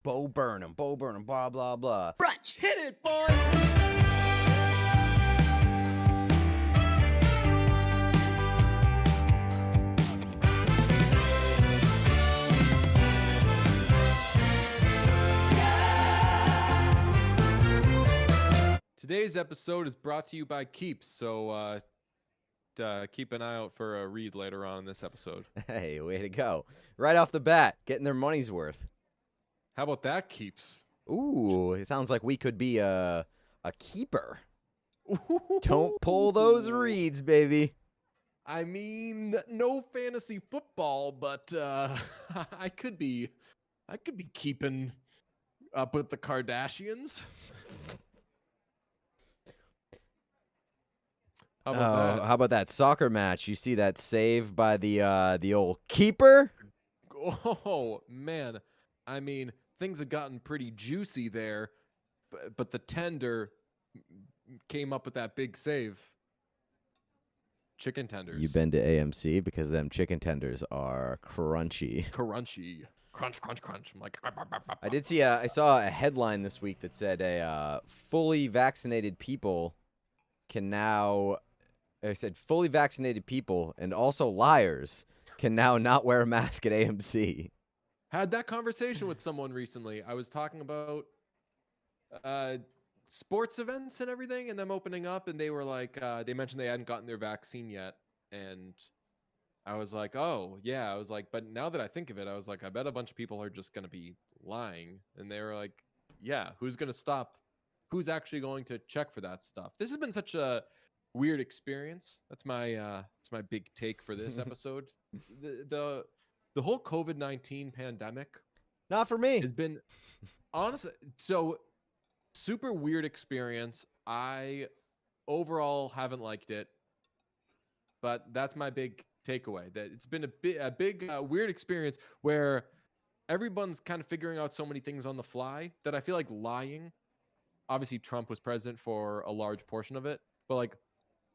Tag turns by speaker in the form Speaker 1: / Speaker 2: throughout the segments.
Speaker 1: Bo Burnham, blah, blah, blah.
Speaker 2: Brunch. Hit it, boys.
Speaker 3: Today's episode is brought to you by Keeps, so keep an eye out for a read later on in this episode.
Speaker 1: Hey, way to go. Right off the bat, getting their money's worth.
Speaker 3: How about that, Keeps?
Speaker 1: Ooh, it sounds like we could be a keeper. Don't pull those reeds, baby.
Speaker 3: I mean, no fantasy football, but I could be keeping up with the Kardashians. How about that?
Speaker 1: How about that soccer match? You see that save by the old keeper?
Speaker 3: Oh man, I mean, things have gotten pretty juicy there, but the tender came up with that big save. Chicken tenders.
Speaker 1: You been to AMC because them chicken tenders are crunchy.
Speaker 3: Crunchy. Crunch, crunch, crunch. I'm like,
Speaker 1: I saw a headline this week that said fully vaccinated people can now. I said fully vaccinated people and also liars can now not wear a mask at AMC.
Speaker 3: Had that conversation with someone recently. I was talking about sports events and everything and them opening up, and they were like, they mentioned they hadn't gotten their vaccine yet. And I was like, oh, yeah. I was like, but now that I think of it, I was like, I bet a bunch of people are just going to be lying. And they were like, yeah, who's going to stop? Who's actually going to check for that stuff? This has been such a weird experience. That's my big take for this episode. The whole COVID-19 pandemic
Speaker 1: Not for me.
Speaker 3: has been honestly so super weird experience. I overall haven't liked it, but that's my big takeaway, that it's been a big weird experience where everyone's kind of figuring out so many things on the fly that I feel like lying. Obviously, Trump was president for a large portion of it, but like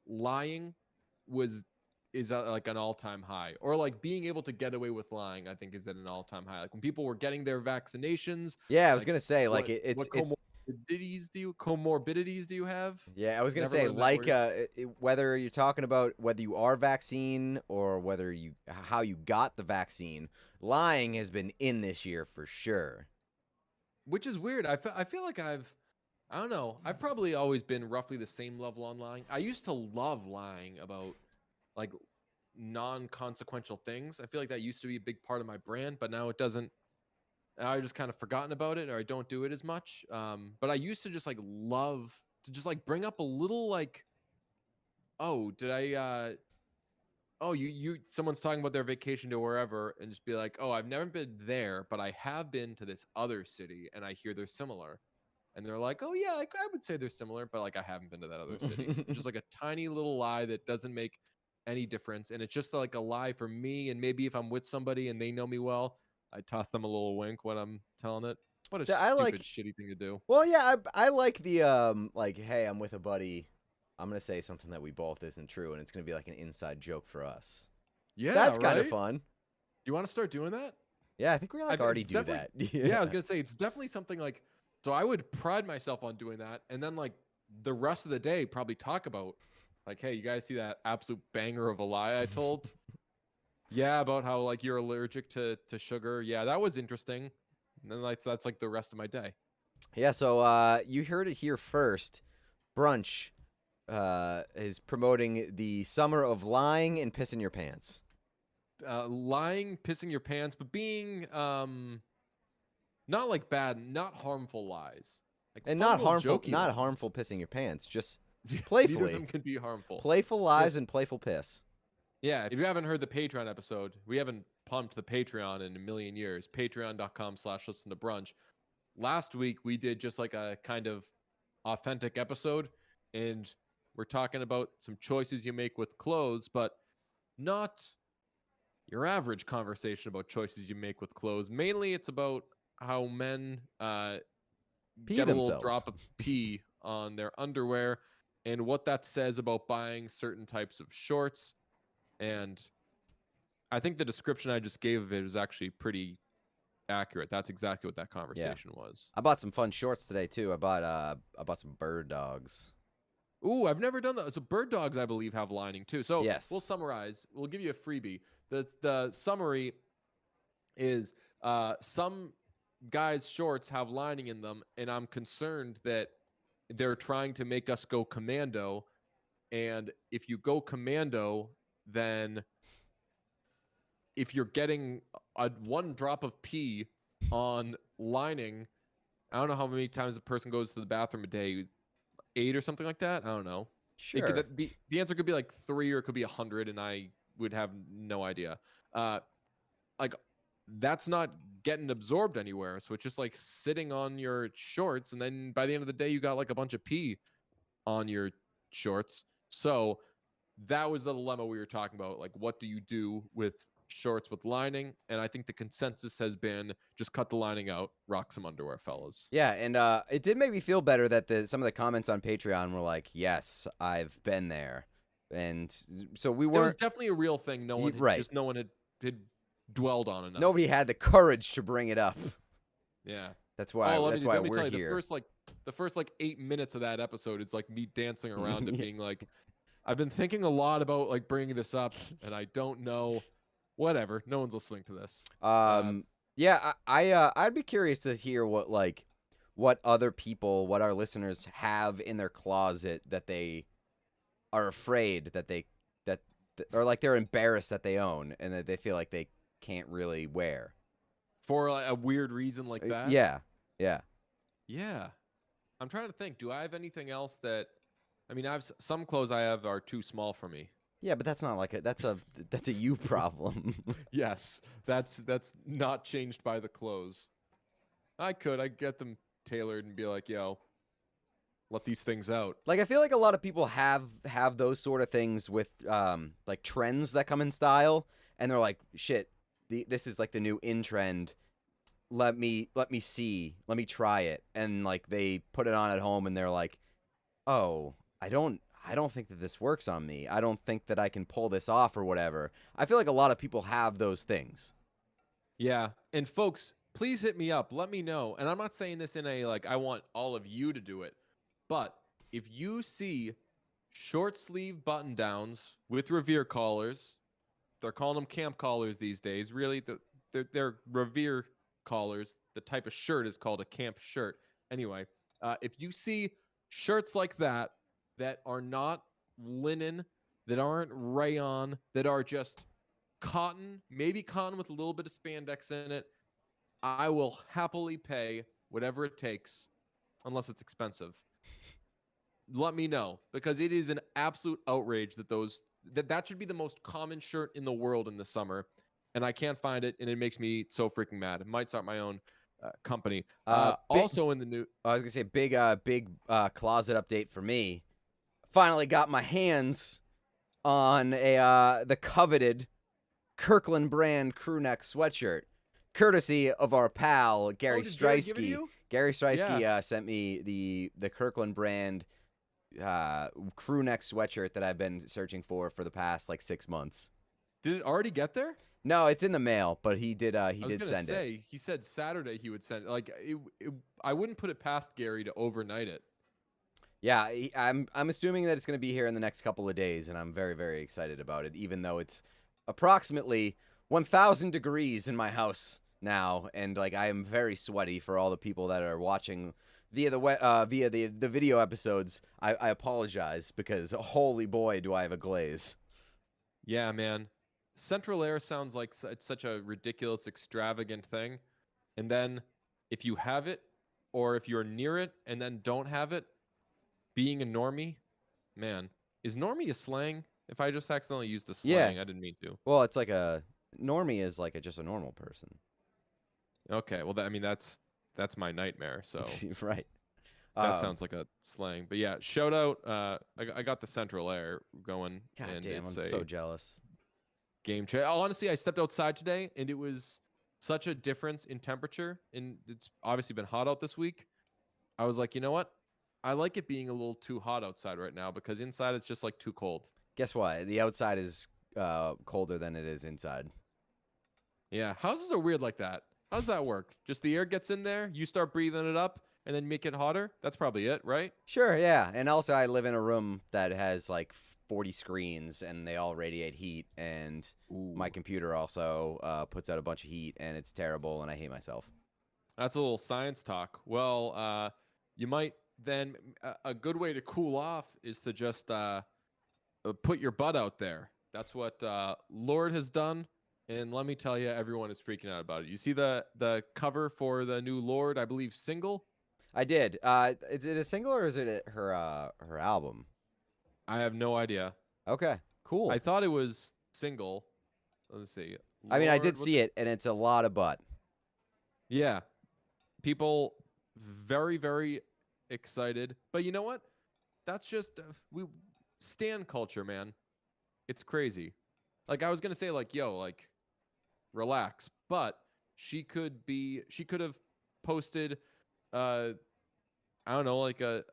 Speaker 3: lying is like an all-time high, or like being able to get away with lying, I think, is at an all-time high. Like when people were getting their vaccinations.
Speaker 1: Yeah, I was
Speaker 3: like,
Speaker 1: gonna say like
Speaker 3: what comorbidities do you have?
Speaker 1: Yeah, I was gonna
Speaker 3: Never
Speaker 1: say
Speaker 3: learned that
Speaker 1: like
Speaker 3: word.
Speaker 1: whether you're talking about whether you are vaccine or how you got the vaccine, lying has been in this year for sure.
Speaker 3: Which is weird. I feel like I don't know. I've probably always been roughly the same level on lying. I used to love lying about like non-consequential things. I feel like that used to be a big part of my brand, but now it doesn't. I just kind of forgotten about it, or I don't do it as much. But I used to just like love to just like bring up a little like, oh, did I oh, someone's talking about their vacation to wherever, and just be like, oh, I've never been there, but I have been to this other city and I hear they're similar. And they're like, oh, yeah, like, I would say they're similar, but like I haven't been to that other city. Just like a tiny little lie that doesn't make any difference. And it's just like a lie for me. And maybe if I'm with somebody and they know me well, I toss them a little wink when I'm telling it. What a
Speaker 1: I like-
Speaker 3: shitty thing to do.
Speaker 1: Well, yeah, I like the like, hey, I'm with a buddy. I'm gonna say something that we both isn't true, and it's gonna be like an inside joke for us.
Speaker 3: Yeah,
Speaker 1: That's kind of
Speaker 3: right?
Speaker 1: fun.
Speaker 3: You want to start doing that?
Speaker 1: Yeah, I think we like
Speaker 3: I've-
Speaker 1: already
Speaker 3: it's
Speaker 1: do that.
Speaker 3: Yeah, I was gonna say it's definitely something like. So I would pride myself on doing that, and then like the rest of the day probably talk about like, hey, you guys see that absolute banger of a lie I told? Yeah, about how like you're allergic to sugar. Yeah, that was interesting. And then like that's like the rest of my day.
Speaker 1: Yeah, so you heard it here first. Brunch is promoting the summer of lying and pissing your pants.
Speaker 3: Lying, pissing your pants, but being not like bad, not harmful lies. Like
Speaker 1: And
Speaker 3: fun
Speaker 1: not
Speaker 3: little
Speaker 1: harmful,
Speaker 3: jokey
Speaker 1: not
Speaker 3: ones.
Speaker 1: harmful pissing your pants, just
Speaker 3: Neither of
Speaker 1: playfully.
Speaker 3: them can be harmful.
Speaker 1: Playful lies
Speaker 3: Just-
Speaker 1: and playful piss.
Speaker 3: Yeah, if you haven't heard the Patreon episode, we haven't pumped the Patreon in a million years. Patreon.com/listen to brunch. Last week we did just like a kind of authentic episode, and we're talking about some choices you make with clothes, but not your average conversation about choices you make with clothes. Mainly it's about how men
Speaker 1: Pee
Speaker 3: get a little
Speaker 1: themselves.
Speaker 3: drop of pee on their underwear, and what that says about buying certain types of shorts. And I think the description I just gave of it was actually pretty accurate. That's exactly what that conversation was.
Speaker 1: I bought some fun shorts today too. I bought some bird dogs.
Speaker 3: Ooh, I've never done that. So bird dogs, I believe, have lining too. So we'll
Speaker 1: Yes.
Speaker 3: summarize. We'll give you a freebie. The summary is some guys' shorts have lining in them, and I'm concerned that they're trying to make us go commando. And if you go commando, then if you're getting a one drop of pee on lining, I don't know how many times a person goes to the bathroom a day, 8 or something like that. I don't know.
Speaker 1: Sure.
Speaker 3: The answer could be like 3 or it could be 100, and I would have no idea. Like that's not getting absorbed anywhere, so it's just like sitting on your shorts, and then by the end of the day, you got like a bunch of pee on your shorts. So that was the dilemma we were talking about. Like, what do you do with shorts with lining? And I think the consensus has been just cut the lining out, rock some underwear, fellas.
Speaker 1: Yeah, and it did make me feel better that some of the comments on Patreon were like, "Yes, I've been there," and so we
Speaker 3: It was
Speaker 1: weren't.
Speaker 3: definitely a real thing. No one had,
Speaker 1: Right.
Speaker 3: just no one had dwelled on enough.
Speaker 1: Nobody had the courage to bring it up.
Speaker 3: Yeah.
Speaker 1: That's why.
Speaker 3: Oh,
Speaker 1: That's why
Speaker 3: let me
Speaker 1: we're
Speaker 3: tell you,
Speaker 1: here.
Speaker 3: the first 8 minutes of that episode is like me dancing around and
Speaker 1: Yeah.
Speaker 3: being like, I've been thinking a lot about like bringing this up, and I don't know. Whatever. No one's listening to this.
Speaker 1: Yeah, I'd be curious to hear what other people, what our listeners have in their closet that they are afraid that or like they're embarrassed that they own and that they feel like they can't really wear.
Speaker 3: For a weird reason like that.
Speaker 1: Yeah.
Speaker 3: Yeah. I'm trying to think. Do I have anything else that? I mean, some clothes I have are too small for me.
Speaker 1: Yeah, but that's not like that's a you problem.
Speaker 3: Yes, that's not changed by the clothes. I'd get them tailored and be like, yo, let these things out.
Speaker 1: Like I feel like a lot of people have those sort of things with like trends that come in style, and they're like, shit, this is like the new in trend. Let me see, let me try it, and like they put it on at home, and they're like, oh, I don't think that this works on me. I don't think that I can pull this off or whatever. I feel like a lot of people have those things.
Speaker 3: Yeah, and folks, please hit me up. Let me know. And I'm not saying this in a like I want all of you to do it, but if you see short sleeve button downs with Revere collars, they're calling them camp collars these days. Really, they're Revere collars. The type of shirt is called a camp shirt. Anyway, if you see shirts like that are not linen, that aren't rayon, that are just cotton, maybe cotton with a little bit of spandex in it, I will happily pay whatever it takes, unless it's expensive. Let me know, because it is an absolute outrage that that should be the most common shirt in the world in the summer, and I can't find it, and it makes me so freaking mad. I might start my own company. Also in the new,
Speaker 1: I was gonna say big closet update for me. Finally got my hands on the coveted Kirkland brand crew neck sweatshirt, courtesy of our pal Gary
Speaker 3: did Gary give it to
Speaker 1: Streisky.
Speaker 3: you?
Speaker 1: Gary Streisky sent me the Kirkland brand crew neck sweatshirt that I've been searching for the past like 6 months.
Speaker 3: Did it already get there?
Speaker 1: No, it's in the mail, but he did send it.
Speaker 3: He said Saturday he would send it. Like I wouldn't put it past Gary to overnight it.
Speaker 1: Yeah, I'm assuming that it's going to be here in the next couple of days, and I'm very, very excited about it, even though it's approximately 1,000 degrees in my house now, and like I am very sweaty for all the people that are watching via the video episodes. I apologize, because holy boy, do I have a glaze.
Speaker 3: Yeah, man. Central Air sounds like it's such a ridiculous, extravagant thing. And then if you have it, or if you're near it and then don't have it, being a normie, man, is normie a slang? If I just accidentally used a slang,
Speaker 1: Yeah.
Speaker 3: I didn't mean to.
Speaker 1: Well, it's like a normie is like just a normal person.
Speaker 3: Okay, well, that's my nightmare. So
Speaker 1: Right.
Speaker 3: that sounds like a slang. But yeah, shout out. I got the Central Air going.
Speaker 1: God
Speaker 3: and
Speaker 1: damn, I'm
Speaker 3: it's
Speaker 1: so
Speaker 3: a
Speaker 1: jealous.
Speaker 3: game changer. Honestly, I stepped outside today, and it was such a difference in temperature. And it's obviously been hot out this week. I was like, you know what? I like it being a little too hot outside right now, because inside it's just like too cold.
Speaker 1: Guess what? The outside is colder than it is inside.
Speaker 3: Yeah, houses are weird like that. How does that work? Just the air gets in there, you start breathing it up, and then make it hotter? That's probably it, right?
Speaker 1: Sure, yeah. And also, I live in a room that has like 40 screens, and they all radiate heat. And my
Speaker 3: Ooh.
Speaker 1: computer also puts out a bunch of heat, and it's terrible, and I hate myself.
Speaker 3: That's a little science talk. Well, you might then, a good way to cool off is to just put your butt out there. That's what Lorde has done. And let me tell you, everyone is freaking out about it. You see the cover for the new Lorde, I believe, single?
Speaker 1: I did. Is it a single or is it her album?
Speaker 3: I have no idea.
Speaker 1: Okay, cool.
Speaker 3: I thought it was single. Let's see.
Speaker 1: I mean, I did
Speaker 3: Lorde,
Speaker 1: see it, and it's a lot of butt.
Speaker 3: yeah. People very, very excited. But you know what? That's just we stan culture, man. It's crazy. Like I was gonna say, like, yo, like, relax. But she could have posted I don't know, like a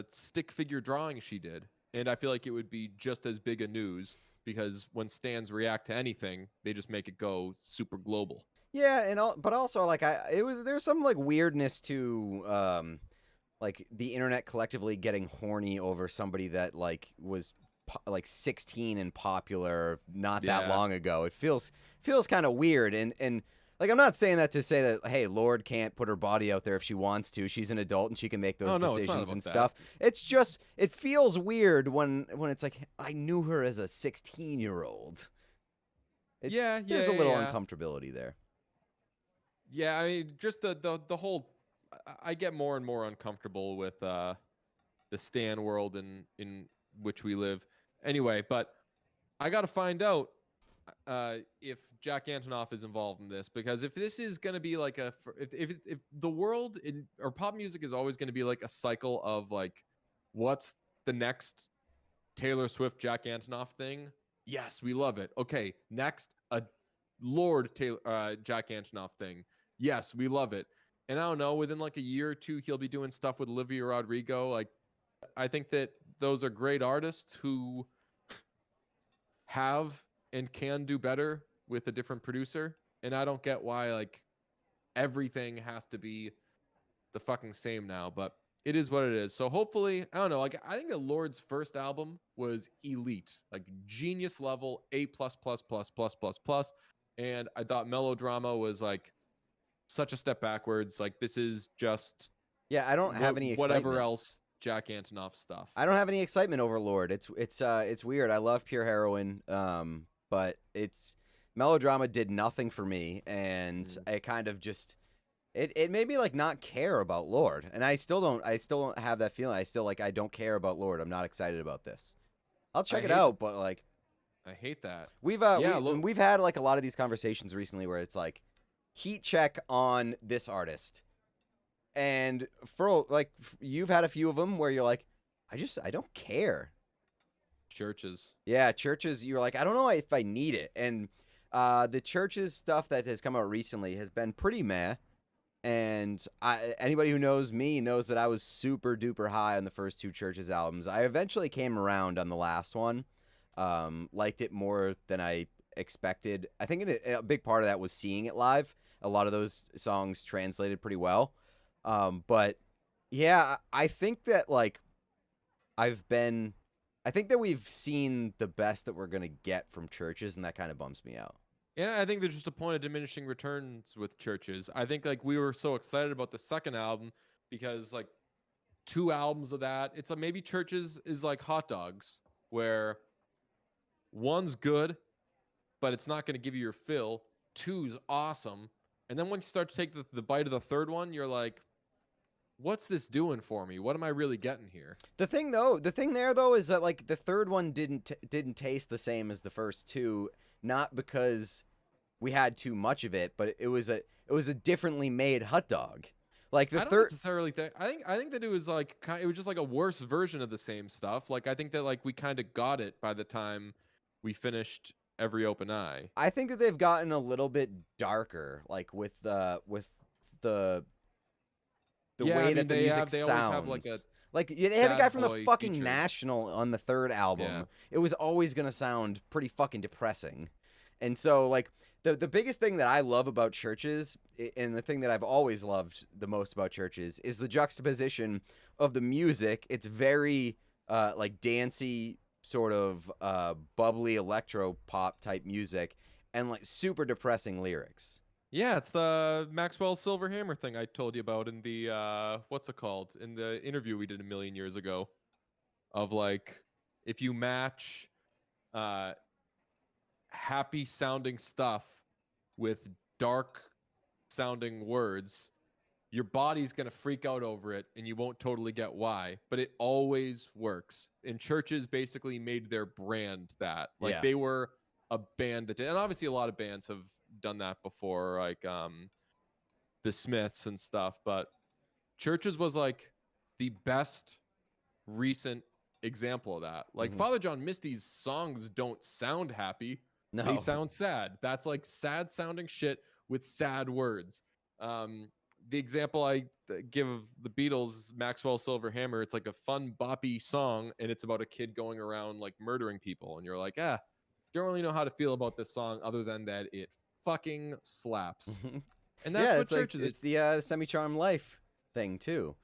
Speaker 3: stick figure drawing she did. And I feel like it would be just as big a news because when stans react to anything, they just make it go super global.
Speaker 1: Yeah, but also like there's some like weirdness to like the internet collectively getting horny over somebody that like was like 16 and popular not that
Speaker 3: Yeah.
Speaker 1: long ago. It feels kind of weird, and like I'm not saying that to say that hey, Lorde can't put her body out there if she wants to. She's an adult and she can make those
Speaker 3: Oh, no, it's not
Speaker 1: decisions
Speaker 3: about
Speaker 1: and
Speaker 3: that.
Speaker 1: stuff. It's just it feels weird when it's like I knew her as a 16-year-old.
Speaker 3: Yeah,
Speaker 1: There's a little
Speaker 3: yeah.
Speaker 1: uncomfortability there.
Speaker 3: Yeah, I mean, just the whole. I get more and more uncomfortable with the stan world in which we live. Anyway, but I got to find out if Jack Antonoff is involved in this, because if this is going to be like if the world or pop music is always going to be like a cycle of like what's the next Taylor Swift Jack Antonoff thing? Yes, we love it. Okay, next a Lorde Jack Antonoff thing. Yes, we love it. And I don't know, within like a year or two, he'll be doing stuff with Olivia Rodrigo. Like, I think that those are great artists who have and can do better with a different producer. And I don't get why like everything has to be the fucking same now, but it is what it is. So hopefully, I don't know, like I think that Lorde's first album was elite, like genius level, A plus plus plus plus plus plus. And I thought Melodrama was like such a step backwards. Like this is just
Speaker 1: Yeah, I don't have any excitement.
Speaker 3: whatever else Jack Antonoff stuff.
Speaker 1: I don't have any excitement over Lorde. It's weird. I love Pure Heroine, but it's Melodrama did nothing for me, and I kind of just it made me like not care about Lorde, and I still don't have that feeling. I still like I don't care about Lorde. I'm not excited about this. I'll check it out, but like
Speaker 3: I hate that.
Speaker 1: we've had like a lot of these conversations recently where it's like heat check on this artist. And for like you've had a few of them where you're like, I don't care.
Speaker 3: Churches.
Speaker 1: Yeah, Churches. You're like, I don't know if I need it. And the Churches stuff that has come out recently has been pretty meh. And anybody who knows me knows that I was super duper high on the first two Churches albums. I eventually came around on the last one. Liked it more than I expected. I think a big part of that was seeing it live. A lot of those songs translated pretty well. But yeah, I think that like I think that we've seen the best that we're going to get from Churches, and that kind of bums me out.
Speaker 3: And I think there's just a point of diminishing returns with Churches. I think like we were so excited about the second album because like 2 albums of that, it's like maybe Churches is like hot dogs where one's good, but it's not going to give you your fill. 2's awesome. And then once you start to take the bite of the third one, you're like, what's this doing for me? What am I really getting here?
Speaker 1: The thing there is that like the third one didn't taste the same as the first 2, not because we had too much of it, but it was a differently made hot dog. Like the
Speaker 3: I don't
Speaker 1: third
Speaker 3: necessarily think. I think that it was like it was just like a worse version of the same stuff. Like I think that like we kind of got it by the time we finished Every Open Eye.
Speaker 1: I think that they've gotten a little bit darker, like with the way that the music sounds.
Speaker 3: Always have like
Speaker 1: they had a guy from the fucking
Speaker 3: feature.
Speaker 1: National on the third album.
Speaker 3: Yeah.
Speaker 1: It was always gonna sound pretty fucking depressing, and so like the biggest thing that I love about churches, and the thing that I've always loved the most about churches, is the juxtaposition of the music. It's very like dancey, sort of bubbly electro pop type music, and like super depressing lyrics.
Speaker 3: Yeah, it's the Maxwell Silver Hammer thing I told you about in the what's it called? In the interview we did a million years ago, of like, if you match uh happy sounding stuff with dark sounding words, your body's going to freak out over it and you won't totally get why, but it always works. And churches basically made their brand that. Like,
Speaker 1: Yeah.
Speaker 3: they were a band that did, and obviously a lot of bands have done that before, like the Smiths and stuff, but churches was like the best recent example of that. Like,
Speaker 1: Mhm.
Speaker 3: Father John Misty's songs don't sound happy.
Speaker 1: No.
Speaker 3: They sound sad. That's like sad sounding shit with sad words. The example I give of the Beatles, Maxwell Silver Hammer, it's like a fun boppy song, and it's about a kid going around like murdering people, and you're like, don't really know how to feel about this song other than that it fucking slaps. And that's
Speaker 1: Yeah,
Speaker 3: what
Speaker 1: it's like
Speaker 3: churches.
Speaker 1: it's the semi-charmed life thing too.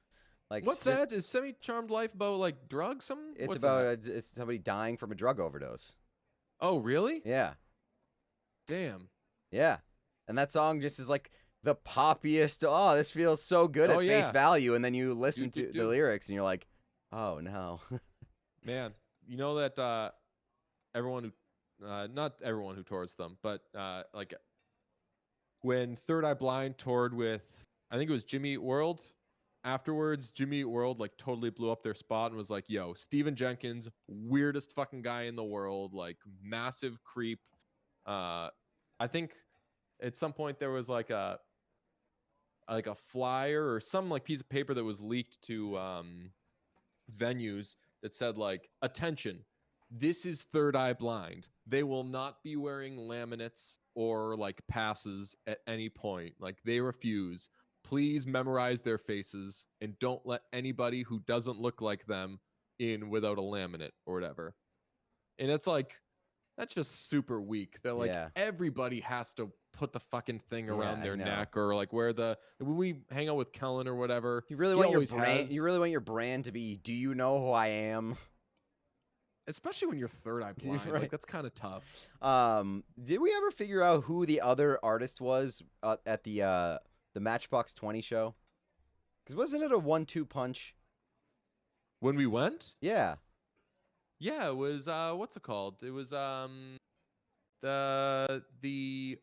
Speaker 1: Like
Speaker 3: What's that? Is Semi-Charmed Life about like drugs?
Speaker 1: It's
Speaker 3: What's
Speaker 1: about
Speaker 3: that?
Speaker 1: it's somebody dying from a drug overdose.
Speaker 3: Oh, really?
Speaker 1: Yeah.
Speaker 3: Damn.
Speaker 1: Yeah. And that song just is like the poppiest. Oh, this feels so good
Speaker 3: Oh,
Speaker 1: at face
Speaker 3: yeah.
Speaker 1: value. And then you listen
Speaker 3: Do,
Speaker 1: to
Speaker 3: do,
Speaker 1: the
Speaker 3: do.
Speaker 1: lyrics and you're like, oh no.
Speaker 3: Man, you know that everyone who, not everyone who tours them, but like when Third Eye Blind toured with, I think it was Jimmy Eat World. Afterwards, Jimmy Eat World like totally blew up their spot and was like, "Yo, Steven Jenkins, weirdest fucking guy in the world, like massive creep." I think at some point there was like a flyer or some like piece of paper that was leaked to venues that said like, attention, this is Third Eye Blind, they will not be wearing laminates or like passes at any point, like they refuse, please memorize their faces and don't let anybody who doesn't look like them in without a laminate or whatever. And it's like, that's just super weak. They're like,
Speaker 1: Yeah.
Speaker 3: everybody has to put the fucking thing
Speaker 1: Yeah,
Speaker 3: around
Speaker 1: I
Speaker 3: their
Speaker 1: know.
Speaker 3: neck, or like when we hang out with Kellen or whatever,
Speaker 1: You really
Speaker 3: he
Speaker 1: want your
Speaker 3: always
Speaker 1: brand
Speaker 3: has,
Speaker 1: you really want your brand to be, do you know who I am?
Speaker 3: especially when you're Third Eye Blind.
Speaker 1: Right.
Speaker 3: Like, that's kind of tough.
Speaker 1: Did we ever figure out who the other artist was at the Matchbox 20 show? Because wasn't it a 1-2 punch?
Speaker 3: When we went,
Speaker 1: Yeah.
Speaker 3: yeah, it was what's it called? It was the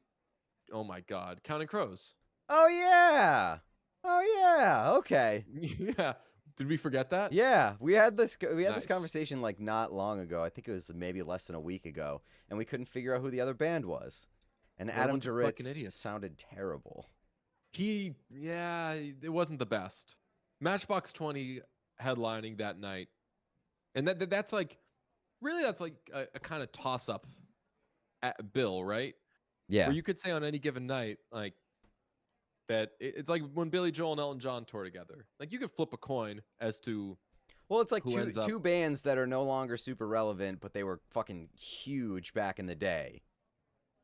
Speaker 3: oh my god, Counting Crows.
Speaker 1: Oh yeah. Oh yeah. Okay.
Speaker 3: Yeah. Did we forget that?
Speaker 1: Yeah, we had this
Speaker 3: Nice.
Speaker 1: conversation like not long ago. I think it was maybe less than a week ago, and we couldn't figure out who the other band was. And
Speaker 3: What a
Speaker 1: Adam
Speaker 3: bunch of fucking
Speaker 1: Duritz
Speaker 3: idiots.
Speaker 1: sounded terrible.
Speaker 3: Yeah, it wasn't the best. Matchbox 20 headlining that night. And that's like, really, that's like a kind of toss up at bill, right?
Speaker 1: Yeah.
Speaker 3: Where you could say on any given night, like, that it's like when Billy Joel and Elton John tour together. Like, you could flip a coin as to
Speaker 1: Well, it's like
Speaker 3: who ends up.
Speaker 1: two bands that are no longer super relevant, but they were fucking huge back in the day.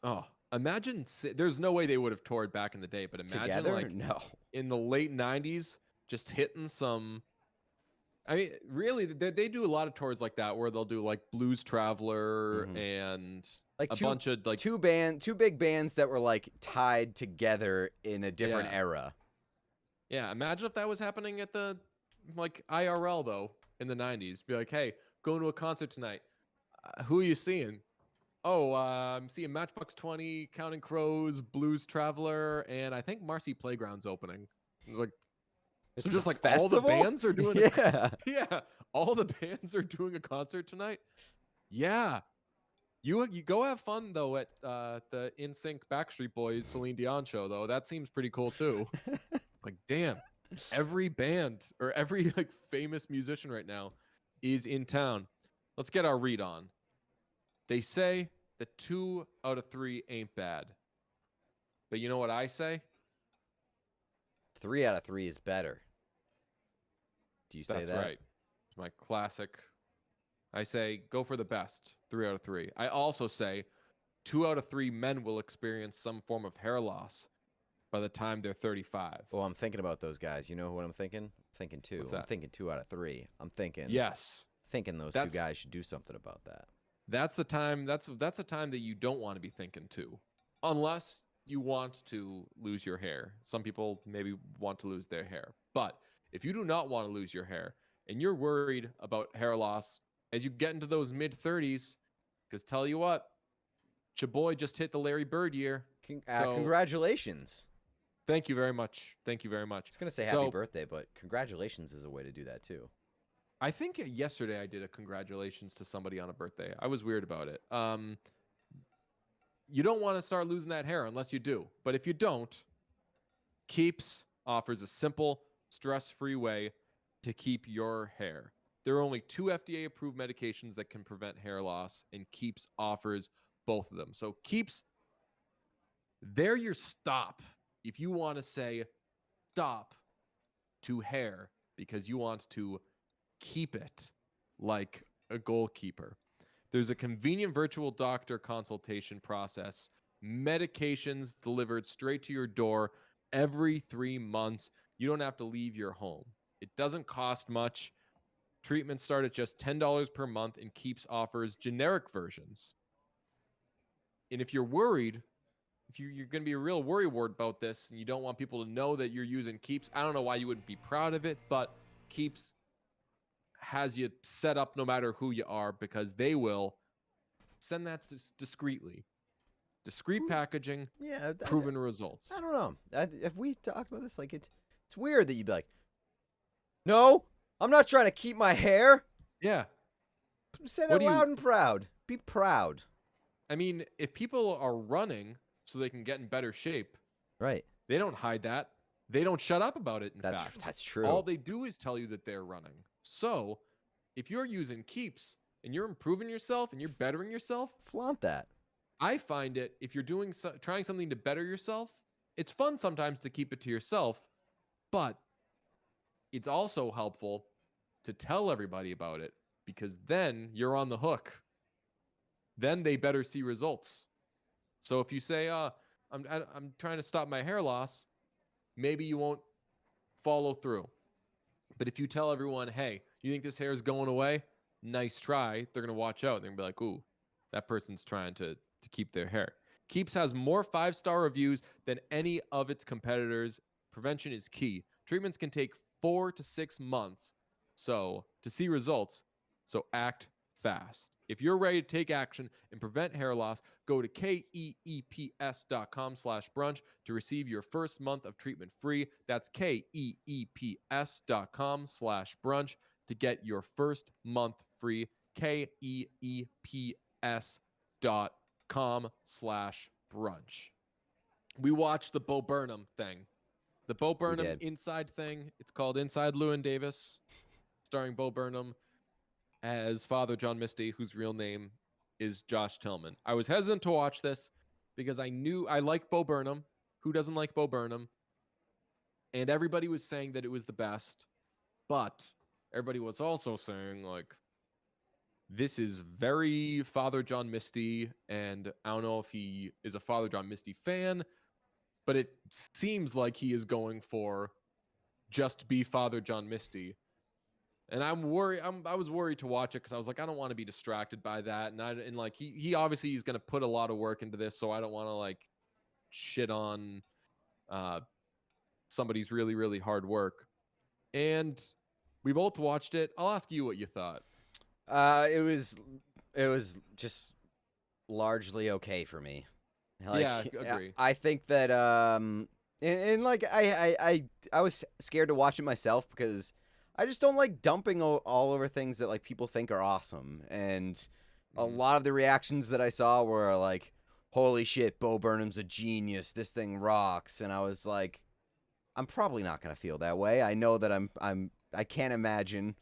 Speaker 3: Oh, imagine, there's no way they would have toured back in the day, but imagine
Speaker 1: Together?
Speaker 3: like
Speaker 1: No.
Speaker 3: in the late 90s, just hitting some. I mean, really, they do a lot of tours like that where they'll do like Blues Traveler and
Speaker 1: Like
Speaker 3: a bunch of like
Speaker 1: two big bands that were like tied together in a different
Speaker 3: Yeah.
Speaker 1: era.
Speaker 3: Yeah, imagine if that was happening at the like IRL though in the 90s. Be like, hey, going to a concert tonight. Who are you seeing? Oh, I'm seeing Matchbox 20, Counting Crows, Blues Traveler, and I think Marcy Playground's opening. Like,
Speaker 1: It's
Speaker 3: so
Speaker 1: a
Speaker 3: just like
Speaker 1: festival?
Speaker 3: all the bands are doing
Speaker 1: Yeah.
Speaker 3: yeah, all the bands are doing a concert tonight. Yeah. You go have fun though at the NSYNC Backstreet Boys Celine Dion show though. That seems pretty cool too. It's like, damn, every band or every like famous musician right now is in town. Let's get our read on. They say that 2 out of 3 ain't bad. But you know what I say?
Speaker 1: 3 out of 3 is better. Do you say
Speaker 3: That's
Speaker 1: that?
Speaker 3: right. It's my classic. I say go for the best. 3 out of 3. I also say 2 out of 3 men will experience some form of hair loss by the time they're 35.
Speaker 1: Well, I'm thinking about those guys. You know what I'm thinking? I'm thinking 2.
Speaker 3: What's
Speaker 1: I'm
Speaker 3: that?
Speaker 1: thinking 2 out of 3. I'm thinking
Speaker 3: Yes.
Speaker 1: those 2 guys should do something about that.
Speaker 3: That's the time. That's the time that you don't want to be thinking too, unless you want to lose your hair. Some people maybe want to lose their hair, but if you do not want to lose your hair and you're worried about hair loss as you get into those mid-30s, because tell you what, your boy just hit the Larry Bird year. So
Speaker 1: Congratulations.
Speaker 3: thank you very much. Thank you very much.
Speaker 1: I was going to say happy birthday, but congratulations is a way to do that too.
Speaker 3: I think yesterday I did a congratulations to somebody on a birthday. I was weird about it. You don't want to start losing that hair unless you do. But if you don't, Keeps offers a simple, stress-free way to keep your hair. There are only 2 FDA-approved medications that can prevent hair loss, and Keeps offers both of them. So Keeps, they're your stop if you want to say stop to hair because you want to keep it like a goalkeeper. There's a convenient virtual doctor consultation process, medications delivered straight to your door every 3 months. You don't have to leave your home. It doesn't cost much. Treatments start at just $10 per month, and Keeps offers generic versions. And if you're worried, if you're going to be a real worrywart about this and you don't want people to know that you're using Keeps, I don't know why you wouldn't be proud of it, but Keeps has you set up no matter who you are because they will send that discreetly. Discreet packaging,
Speaker 1: yeah,
Speaker 3: proven results.
Speaker 1: I don't know. If we talked about this, like it's weird that you'd be like, no, I'm not trying to keep my hair.
Speaker 3: Yeah.
Speaker 1: Say that loud and proud. Be proud.
Speaker 3: I mean, if people are running so they can get in better shape,
Speaker 1: right?
Speaker 3: They don't hide that. They don't shut up about it. In fact,
Speaker 1: that's true.
Speaker 3: All they do is tell you that they're running. So, if you're using Keeps and you're improving yourself and you're bettering yourself,
Speaker 1: flaunt that.
Speaker 3: I find it if you're trying something to better yourself, it's fun sometimes to keep it to yourself, but it's also helpful to tell everybody about it because then you're on the hook. Then they better see results. So if you say, I'm trying to stop my hair loss, maybe you won't follow through. But if you tell everyone, hey, you think this hair is going away? Nice try. They're going to watch out. They're going to be like, ooh, that person's trying to keep their hair. Keeps has more 5-star reviews than any of its competitors. Prevention is key. Treatments can take 4 to 6 months to see results. So act fast. If you're ready to take action and prevent hair loss, go to keeps.com/brunch to receive your first month of treatment free. That's keeps.com/brunch to get your first month free. keeps.com/brunch. We watched the Bo Burnham thing. The Bo Burnham Inside thing. It's called Inside Llewyn Davis, starring Bo Burnham as Father John Misty, whose real name is Josh Tillman. I was hesitant to watch this because I knew I like Bo Burnham. Who doesn't like Bo Burnham? And everybody was saying that it was the best, but everybody was also saying, like, this is very Father John Misty, and I don't know if he is a Father John Misty fan, but it seems like he is going for just be Father John Misty. And I'm worried. I was worried to watch it because I was like, I don't want to be distracted by that. And like he obviously he's going to put a lot of work into this, so I don't want to like shit on somebody's really, really hard work. And we both watched it. I'll ask you what you thought.
Speaker 1: It was just largely okay for me. Like,
Speaker 3: yeah, agree.
Speaker 1: I think that and like I was scared to watch it myself because I just don't like dumping all over things that like people think are awesome. And a lot of the reactions that I saw were like, "Holy shit, Bo Burnham's a genius. This thing rocks." And I was like, I'm probably not gonna feel that way. I know that I can't imagine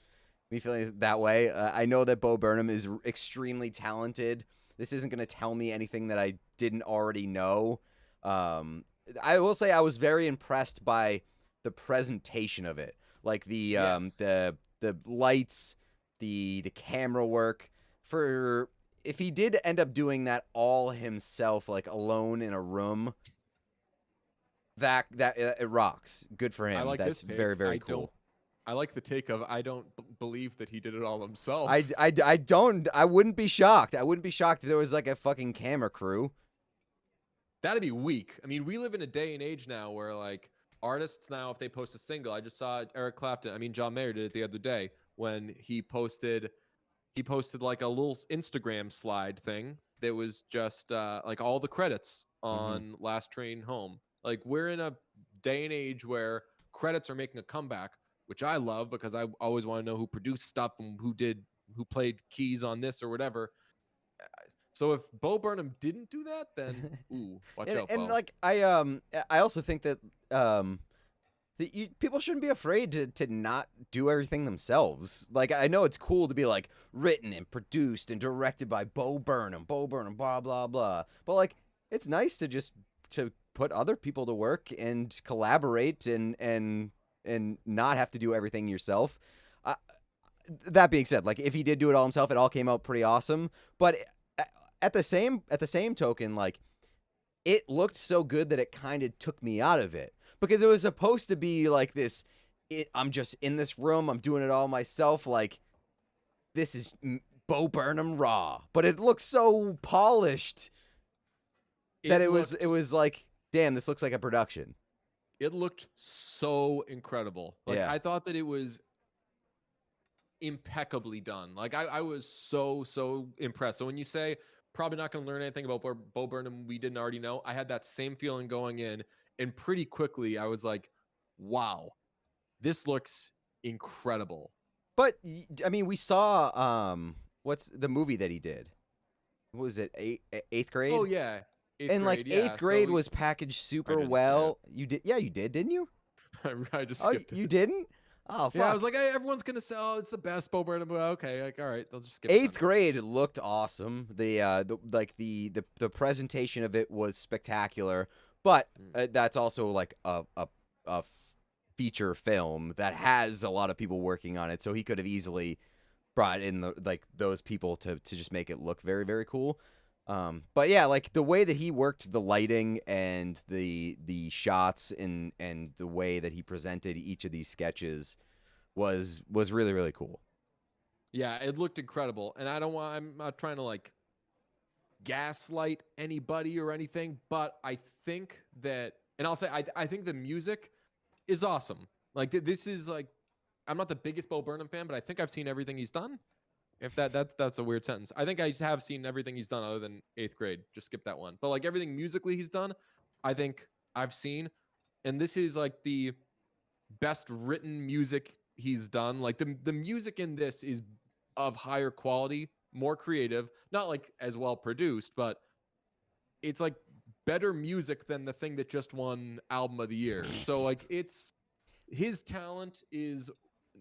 Speaker 1: me feeling that way. I know that Bo Burnham is extremely talented. This isn't gonna tell me anything that I didn't already know. I will say I was very impressed by the presentation of it. Like the lights, the camera work. For if he did end up doing that all himself, like alone in a room, that it rocks. Good for him.
Speaker 3: I like
Speaker 1: That's
Speaker 3: this take.
Speaker 1: very, very cool.
Speaker 3: I like the take of I don't believe that he did it all himself.
Speaker 1: I don't. I wouldn't be shocked. I wouldn't be shocked if there was like a fucking camera crew.
Speaker 3: That'd be weak. I mean, we live in a day and age now where like artists now, if they post a single, I just saw Eric Clapton. I mean, John Mayer did it the other day when he posted like a little Instagram slide thing that was just like all the credits on Last Train Home. Like we're in a day and age where credits are making a comeback, which I love because I always want to know who produced stuff and who played keys on this or whatever. So if Bo Burnham didn't do that, then ooh, watch out,
Speaker 1: And
Speaker 3: Bo.
Speaker 1: like I also think that people shouldn't be afraid to not do everything themselves. Like I know it's cool to be like written and produced and directed by Bo Burnham, blah blah blah. But like it's nice to just to put other people to work and collaborate and not have to do everything yourself. That being said, like if he did do it all himself, it all came out pretty awesome. But at the same token, like it looked so good that it kind of took me out of it because it was supposed to be like this. I'm just in this room. I'm doing it all myself. Like this is Bo Burnham raw, but it looks so polished that it was like, damn, this looks like a production.
Speaker 3: It looked so incredible. Like
Speaker 1: Yeah.
Speaker 3: I thought that it was impeccably done. Like I was so impressed. So when you say probably not going to learn anything about Bo Burnham we didn't already know, I had that same feeling going in, and pretty quickly I was like, wow, this looks incredible.
Speaker 1: But I mean, we saw what's the movie that he did? What was it? Eighth grade?
Speaker 3: Oh yeah.
Speaker 1: Eighth grade was packaged super well. You did, yeah, you did, didn't you?
Speaker 3: I just skipped it.
Speaker 1: You didn't? Oh, fuck.
Speaker 3: Yeah, I was like, hey, everyone's gonna say, oh, it's the best Bo Burnham. Okay, like, all right, they'll just skip.
Speaker 1: Eighth grade looked awesome. The presentation of it was spectacular, but that's also like a feature film that has a lot of people working on it, so he could have easily brought in those people to just make it look very, very cool. But yeah, like the way that he worked the lighting and the shots and the way that he presented each of these sketches was really, really cool.
Speaker 3: Yeah, it looked incredible. And I'm not trying to like gaslight anybody or anything, but I think that, and I'll say, I think the music is awesome. Like this is like, I'm not the biggest Bo Burnham fan, but I think I've seen everything he's done. If that's a weird sentence. I think I have seen everything he's done other than Eighth Grade. Just skip that one. But like everything musically he's done, I think I've seen. And this is like the best written music he's done. Like the music in this is of higher quality, more creative, not like as well produced, but it's like better music than the thing that just won album of the year. So like it's his talent is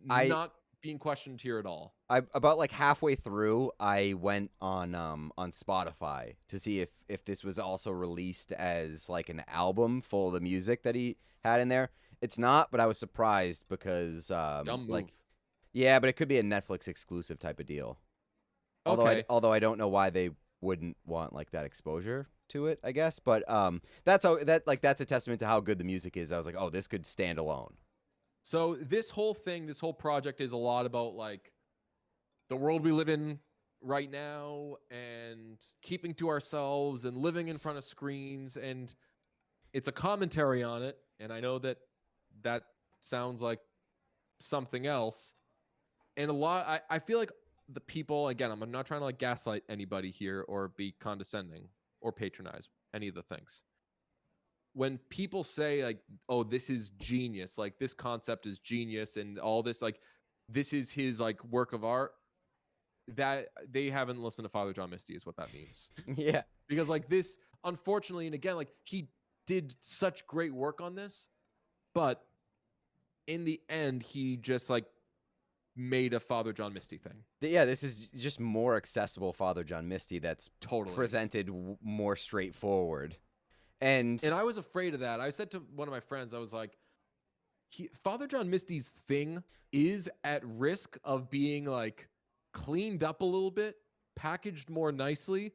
Speaker 3: not being questioned here at all.
Speaker 1: About like halfway through, I went on Spotify to see if this was also released as like an album full of the music that he had in there. It's not, but I was surprised because
Speaker 3: Dumb move.
Speaker 1: yeah, but it could be a Netflix exclusive type of deal. Although I don't know why they wouldn't want like that exposure to it, I guess. But that's a testament to how good the music is. I was like, oh, this could stand alone.
Speaker 3: So this whole project is a lot about like the world we live in right now and keeping to ourselves and living in front of screens, and it's a commentary on it. And I know that sounds like something else. And I feel like the people, again, I'm not trying to like gaslight anybody here or be condescending or patronize any of the things. When people say like, oh, this is genius, like this concept is genius and all this, like this is his like work of art, that they haven't listened to Father John Misty is what that means.
Speaker 1: Yeah.
Speaker 3: Because like this, unfortunately, and again, like he did such great work on this, but in the end, he just like made a Father John Misty thing.
Speaker 1: Yeah, this is just more accessible Father John Misty that's
Speaker 3: Totally
Speaker 1: presented more straightforward. And
Speaker 3: I was afraid of that. I said to one of my friends, I was like, Father John Misty's thing is at risk of being like cleaned up a little bit packaged more nicely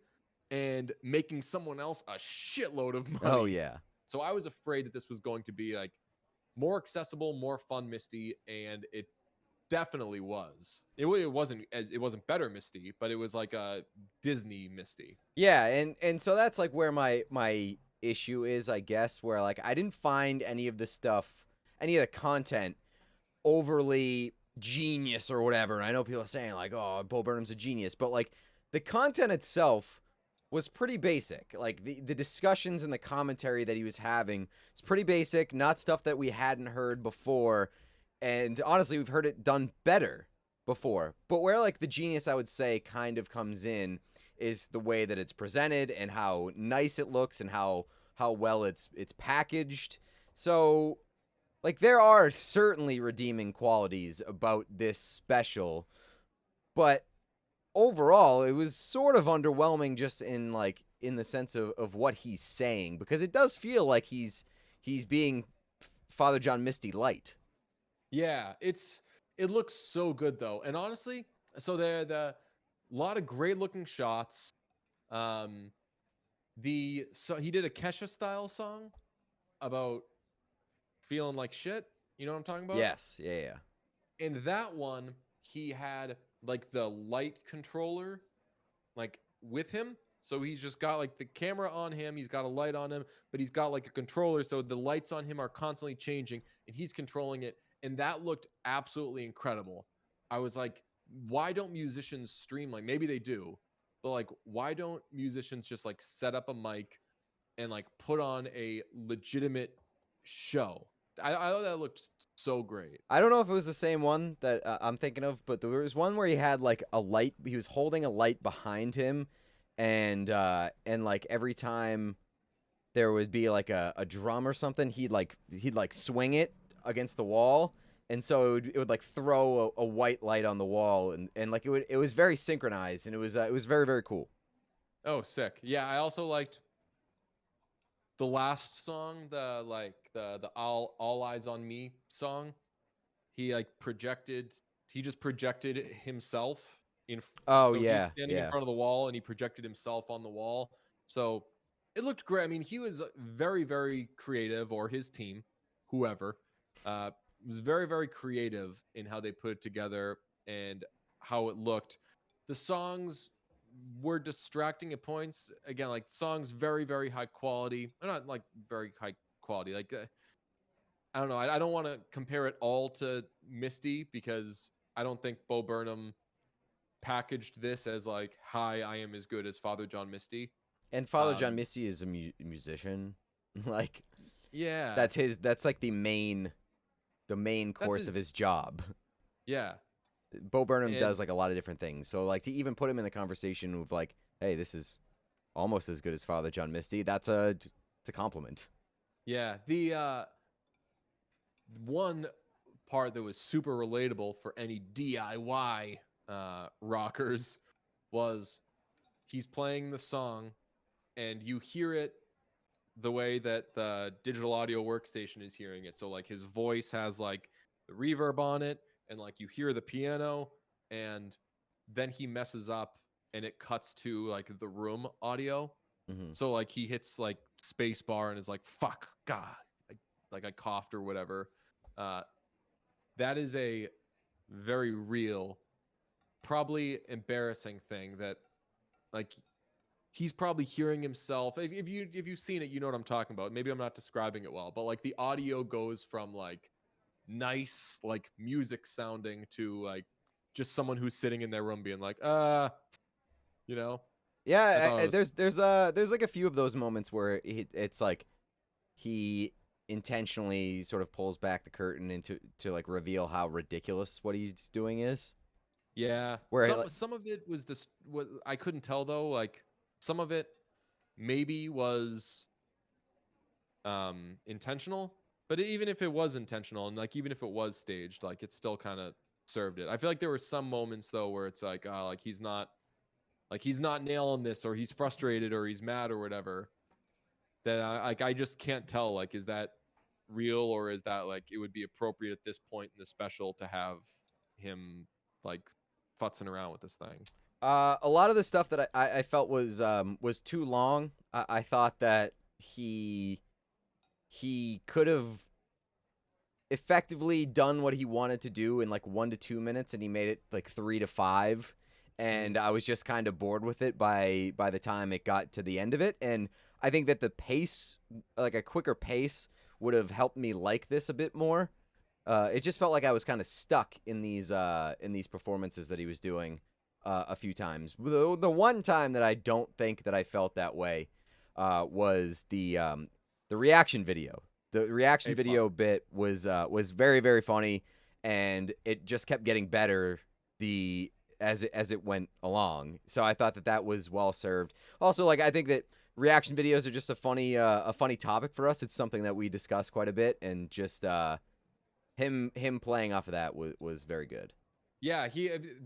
Speaker 3: and making someone else a shitload of money.
Speaker 1: Oh yeah.
Speaker 3: So I was afraid that this was going to be like more accessible, more fun Misty, and it definitely was. It wasn't better Misty, but it was like a Disney Misty.
Speaker 1: Yeah, and so that's like where my issue is, I guess, where like I didn't find any of the stuff, any of the content overly genius or whatever. I know people are saying like, "Oh, Bo Burnham's a genius," but like the content itself was pretty basic. Like the discussions and the commentary that he was having is pretty basic, not stuff that we hadn't heard before. And honestly, we've heard it done better before. But where like the genius, I would say, kind of comes in is the way that it's presented and how nice it looks and how well it's packaged. So like there are certainly redeeming qualities about this special, but overall it was sort of underwhelming just in like in the sense of what he's saying, because it does feel like he's being Father John Misty light.
Speaker 3: Yeah, it looks so good though. And honestly, so there the lot of great looking shots. So he did a Kesha style song about feeling like shit. You know what I'm talking about?
Speaker 1: Yes, yeah.
Speaker 3: In that one, he had like the light controller like with him. So he's just got like the camera on him, he's got a light on him, but he's got like a controller, so the lights on him are constantly changing and he's controlling it, and that looked absolutely incredible. I was like, why don't musicians stream, like maybe they do, but like why don't musicians just like set up a mic and like put on a legitimate show? I thought that looked so great.
Speaker 1: I don't know if it was the same one that I'm thinking of, but there was one where he had like a light. He was holding a light behind him, and like every time there would be like a drum or something, he'd like swing it against the wall, and so it would like throw a white light on the wall, and like it was very synchronized, and it was very, very cool.
Speaker 3: Oh, sick. Yeah, I also liked the last song, the all eyes on me song. He like he just projected himself
Speaker 1: Oh
Speaker 3: so he's
Speaker 1: yeah,
Speaker 3: standing in
Speaker 1: yeah.
Speaker 3: front of the wall and he projected himself on the wall. So it looked great. I mean, he was very, very creative, or his team, whoever, uh, was very, very creative in how they put it together and how it looked. The songs were distracting at points. Again, like songs very, very high quality. Not like very high quality. Like I don't know. I don't want to compare it all to Misty because I don't think Bo Burnham packaged this as like, "Hi, I am as good as Father John Misty."
Speaker 1: And Father John
Speaker 3: Um,
Speaker 1: Misty is a musician. Like
Speaker 3: yeah,
Speaker 1: that's like the main
Speaker 3: that's
Speaker 1: course of
Speaker 3: his.
Speaker 1: his job.
Speaker 3: Yeah,
Speaker 1: Bo Burnham
Speaker 3: and
Speaker 1: does like a lot of different things. So like to even put him in the conversation with like, hey, this is almost as good as Father John Misty. It's a compliment.
Speaker 3: yeah, the one part that was super relatable for any DIY rockers was he's playing the song and you hear it the way that the digital audio workstation is hearing it. So like his voice has like the reverb on it, and like you hear the piano, and then he messes up and it cuts to like the room audio.
Speaker 1: Hmm.
Speaker 3: So like he hits like space bar and is like, fuck God, like I coughed or whatever. Uh, that is a very real, probably embarrassing thing that like he's probably hearing himself. If you've seen it, you know what I'm talking about. Maybe I'm not describing it well, but like the audio goes from like nice like music sounding to like just someone who's sitting in their room being like, you know. I
Speaker 1: Yeah,
Speaker 3: thought it was
Speaker 1: there's like a few of those moments where it's like he intentionally sort of pulls back the curtain into to like reveal how ridiculous what he's doing is.
Speaker 3: yeah.
Speaker 1: Where he, like,
Speaker 3: Some of it was this. What I couldn't tell though. Like some of it maybe was intentional, but even if it was intentional and like even if it was staged, like it still kind of served it. I feel like there were some moments though where it's like he's not nailing this, or he's frustrated, or he's mad, or whatever, that I just can't tell, like, is that real, or is that like it would be appropriate at this point in the special to have him like futzing around with this thing.
Speaker 1: A lot of the stuff that I felt was too long. I thought that he could have effectively done what he wanted to do in like 1 to 2 minutes, and he made it like 3 to 5. And I was just kind of bored with it by the time it got to the end of it. And I think that the pace, like a quicker pace, would have helped me like this a bit more. It just felt like I was kind of stuck in these performances that he was doing a few times. The one time that I don't think that I felt that way was the reaction video. The reaction
Speaker 3: A
Speaker 1: video
Speaker 3: plus.
Speaker 1: bit was very very funny, and it just kept getting better as it went along. So I thought that that was well served. Also, like I think that reaction videos are just a funny topic for us. It's something that we discuss quite a bit, and just him playing off of that was very good.
Speaker 3: Yeah,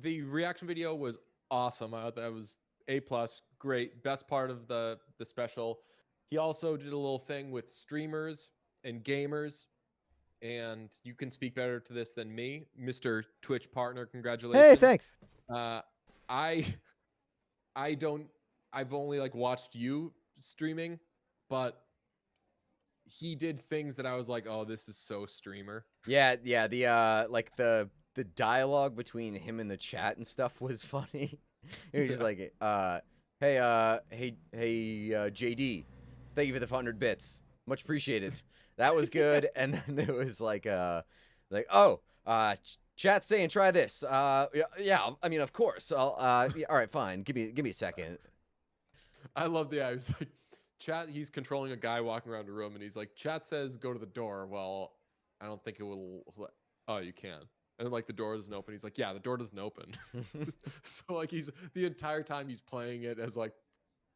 Speaker 3: the reaction video was awesome. I thought that was A plus, great, best part of the special. He also did a little thing with streamers and gamers, and you can speak better to this than me, Mr. Twitch partner.
Speaker 1: Hey,
Speaker 3: Congratulations.
Speaker 1: thanks.
Speaker 3: Uh, I I don't. I've only like watched you streaming, but he did things that I was like, oh, this is so streamer.
Speaker 1: Yeah, yeah. The dialogue between him and the chat and stuff was funny. It was just
Speaker 3: Yeah.
Speaker 1: like, JD, thank you for the 100 bits, much appreciated. That was good. And then it was oh, chat saying try this. Yeah. I mean, of course. Yeah, all right, fine. Give me a second.
Speaker 3: I love the I was like chat. He's controlling a guy walking around a room, and he's like, chat says go to the door. Well, I don't think it will. Oh, you can. And then, like the door doesn't open. He's like, yeah, the door doesn't open. So like he's the entire time he's playing it as like,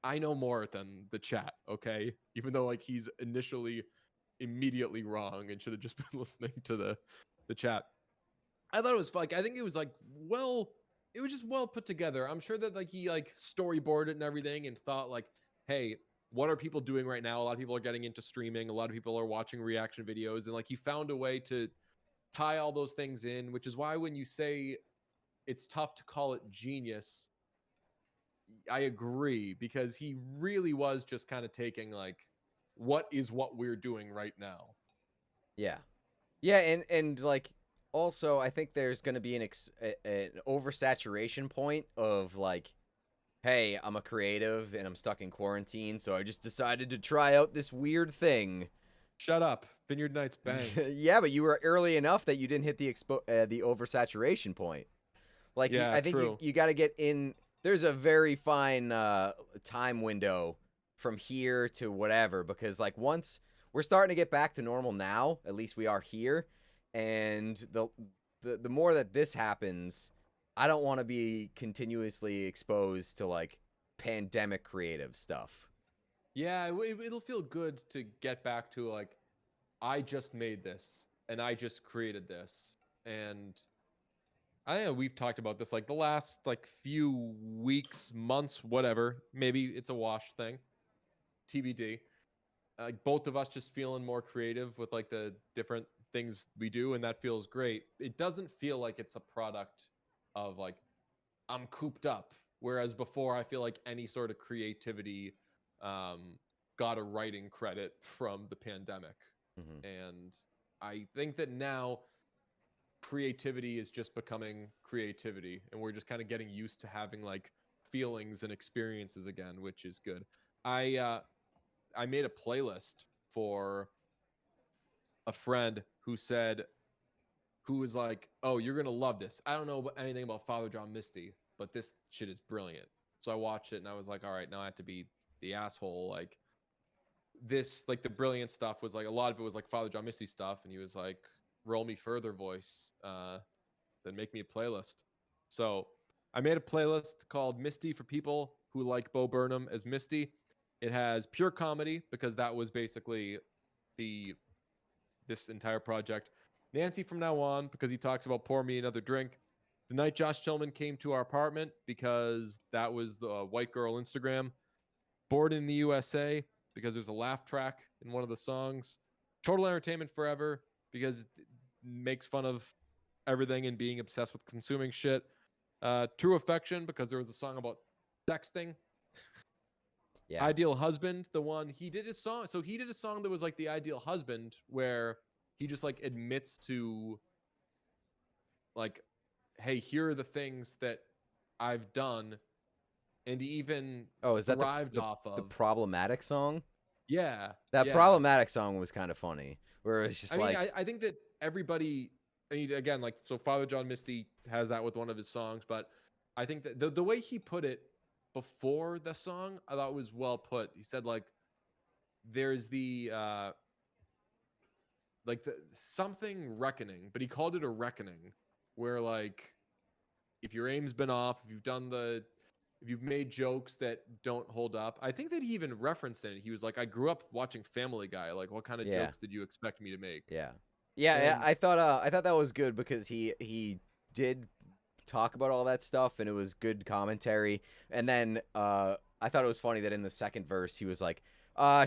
Speaker 3: I know more than the chat. Okay, even though like he's initially immediately wrong and should have just been listening to the chat. I thought it was like I think it was like it was just well put together. I'm sure that like he like storyboarded and everything and thought like, hey, what are people doing right now? A lot of people are getting into streaming. A lot of people are watching reaction videos, and like he found a way to tie all those things in, which is why when you say it's tough to call it genius, I agree because he really was just kind of taking like what we're doing right now.
Speaker 1: Yeah. Yeah, and like also I think there's going to be an oversaturation point of like, hey, I'm a creative and I'm stuck in quarantine, so I just decided to try out this weird thing.
Speaker 3: Shut up. Vineyard Nights banged.
Speaker 1: Yeah, but you were early enough that you didn't hit the oversaturation point. Like
Speaker 3: Yeah,
Speaker 1: I think
Speaker 3: true.
Speaker 1: you got to get in. There's a very fine time window from here to whatever, because like once we're starting to get back to normal now, at least we are here, and the more that this happens, I don't want to be continuously exposed to like pandemic creative stuff.
Speaker 3: Yeah, it'll feel good to get back to like I just made this and I just created this. And I know we've talked about this like the last like few weeks, months, whatever. Maybe it's a wash thing. TBD. Like both of us just feeling more creative with like the different things we do, and that feels great. It doesn't feel like it's a product of like I'm cooped up. Whereas before, I feel like any sort of creativity got a writing credit from the pandemic.
Speaker 1: Mm-hmm.
Speaker 3: And I think that now creativity is just becoming creativity. And we're just kind of getting used to having like feelings and experiences again, which is good. I made a playlist for a friend who was like, "Oh, you're gonna love this. I don't know anything about Father John Misty, but this shit is brilliant." So I watched it and I was like, "All right, now I have to be the asshole." Like this, like the brilliant stuff was like a lot of it was like Father John Misty stuff, and he was like, "Roll me further, voice, then make me a playlist." So I made a playlist called Misty for people who like Bo Burnham as Misty. It has pure comedy because that was basically the this entire project. Nancy from now on, because he talks about pour me another drink. The night Josh Tillman came to our apartment, because that was the white girl Instagram. Born in the USA, because there's a laugh track in one of the songs. Total Entertainment Forever, because it makes fun of everything and being obsessed with consuming shit. True Affection, because there was a song about sexting.
Speaker 1: Yeah.
Speaker 3: Ideal Husband, the one he did his song. So he did a song that was like the ideal husband, where he just like admits to like, hey, here are the things that I've done, and he even
Speaker 1: Oh, is that
Speaker 3: thrived off
Speaker 1: the
Speaker 3: of.
Speaker 1: problematic song?
Speaker 3: Yeah,
Speaker 1: That
Speaker 3: yeah.
Speaker 1: problematic song was kind of funny, where it's just
Speaker 3: I mean,
Speaker 1: like,
Speaker 3: I think that everybody. I mean, again, like, so Father John Misty has that with one of his songs, but I think that the way he put it before the song, I thought was well put. He said like, there's the like the something reckoning, but he called it a reckoning, where like, if your aim's been off, if you've made jokes that don't hold up. I think that he even referenced it. He was like, I grew up watching Family Guy. Like, what kind of
Speaker 1: yeah,
Speaker 3: jokes did you expect me to make?
Speaker 1: yeah, yeah.
Speaker 3: And
Speaker 1: I thought that was good because he did talk about all that stuff and it was good commentary. And then I thought it was funny that in the second verse he was like,